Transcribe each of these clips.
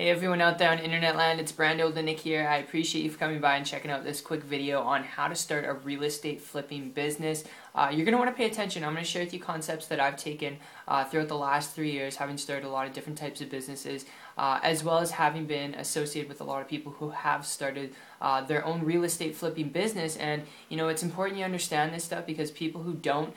Hey everyone out there on internet land, it's Brando the Nick here. I appreciate you for coming by and checking out this quick video on how to start a real estate flipping business. You're going to want to pay attention. I'm going to share with you concepts that I've taken throughout the last 3 years, having started a lot of different types of businesses, as well as having been associated with a lot of people who have started their own real estate flipping business. And you know, it's important you understand this stuff because people who don't,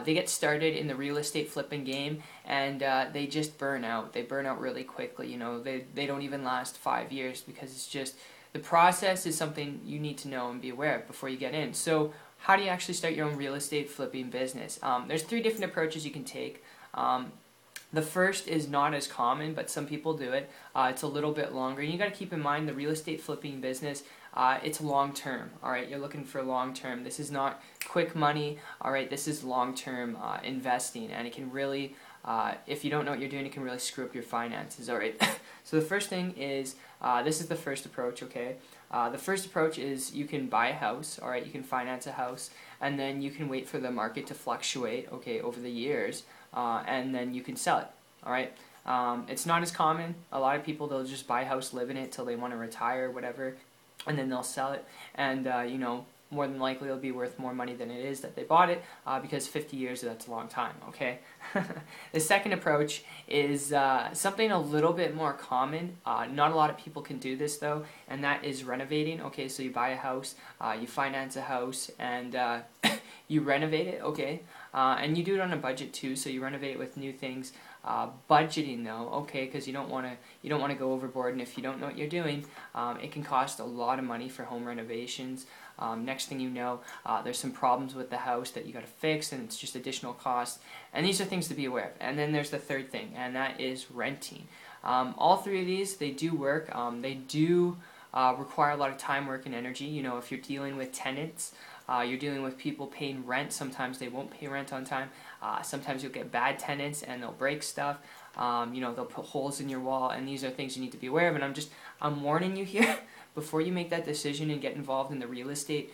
they get started in the real estate flipping game and they just burn out. They burn out really quickly. You know, they don't even last 5 years because it's just, the process is something you need to know and be aware of before you get in. So how do you actually start your own real estate flipping business? There's 3 different approaches you can take. The first is not as common, but some people do it. It's a little bit longer. You got to keep in mind the real estate flipping business, it's long term. All right, you're looking for long term. This is not quick money. All right, this is long term investing, and it can really, if you don't know what you're doing, it can really screw up your finances. All right. So the first thing is, this is the first approach. Okay. The first approach is you can buy a house. All right, you can finance a house, and then you can wait for the market to fluctuate. Okay, over the years. And then you can sell it. All right. It's not as common. A lot of people, they'll just buy a house, live in it till they want to retire or whatever, and then they'll sell it. And you know, more than likely it'll be worth more money than it is that they bought it, because 50 years, that's a long time. Okay. The second approach is something a little bit more common. Not a lot of people can do this though, and that is renovating. Okay, so you buy a house, you finance a house, and you renovate it. Okay. And you do it on a budget too, so you renovate it with new things. Budgeting though, okay, because you don't want to go overboard, and if you don't know what you're doing, it can cost a lot of money for home renovations. Next thing you know, there's some problems with the house that you got to fix, and it's just additional cost. And these are things to be aware of. And then there's the third thing, and that is renting. All 3 of these, they do work. They do require a lot of time, work, and energy. You know, if you're dealing with tenants, you're dealing with people paying rent. Sometimes they won't pay rent on time. Sometimes you'll get bad tenants and they'll break stuff. You know, they'll put holes in your wall, and these are things you need to be aware of. And I'm warning you here before you make that decision and get involved in the real estate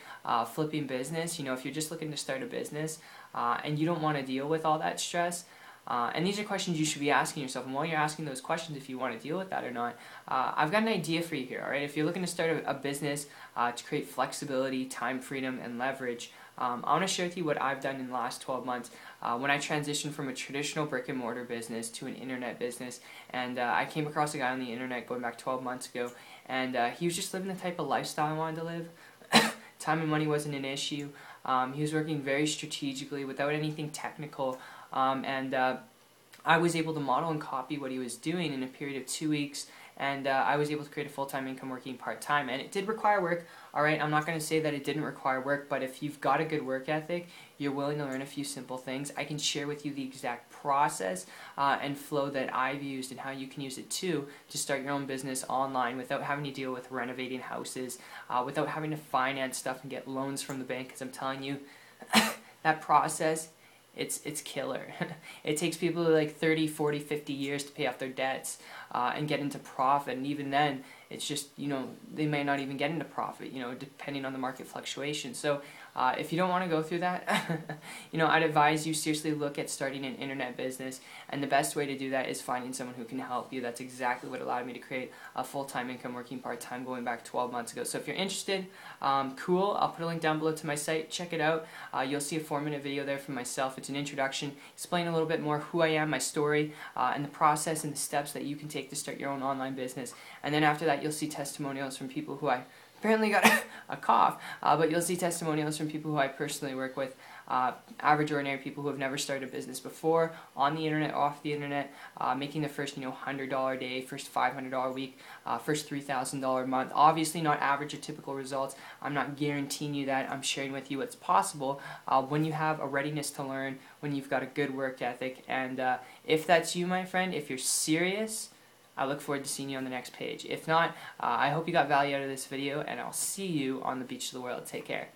flipping business. You know, if you're just looking to start a business and you don't want to deal with all that stress, and these are questions you should be asking yourself. And while you're asking those questions, if you want to deal with that or not, I've got an idea for you here. All right, if you're looking to start a business to create flexibility, time freedom, and leverage, I want to share with you what I've done in the last 12 months when I transitioned from a traditional brick and mortar business to an internet business. And I came across a guy on the internet going back 12 months ago, and he was just living the type of lifestyle I wanted to live. Time and money wasn't an issue. He was working very strategically without anything technical. And I was able to model and copy what he was doing in a period of 2 weeks, and I was able to create a full-time income working part-time. And it did require work, alright? I'm not going to say that it didn't require work, but if you've got a good work ethic, you're willing to learn a few simple things, I can share with you the exact process and flow that I've used and how you can use it too to start your own business online without having to deal with renovating houses, without having to finance stuff and get loans from the bank, because I'm telling you, that process, it's killer. It takes people like 30, 40, 50 years to pay off their debts and get into profit, and even then, it's just, you know, they may not even get into profit, you know, depending on the market fluctuation. So if you don't want to go through that, you know, I'd advise you seriously look at starting an internet business, and the best way to do that is finding someone who can help you. That's exactly what allowed me to create a full-time income working part-time going back 12 months ago. So if you're interested, cool, I'll put a link down below to my site. Check it out. You'll see a 4-minute video there from myself. It's an introduction, explain a little bit more who I am, my story, and the process and the steps that you can take to start your own online business. And then after that, you'll see testimonials from people who I apparently got a cough, but you'll see testimonials from people who I personally work with, average ordinary people who have never started a business before, on the internet, off the internet, making the first, you know, $100 a day, first $500 a week, first $3,000 a month. Obviously not average or typical results. I'm not guaranteeing you that. I'm sharing with you what's possible when you have a readiness to learn, when you've got a good work ethic. And if that's you, my friend, if you're serious, I look forward to seeing you on the next page. If not, I hope you got value out of this video, and I'll see you on the beach of the world. Take care.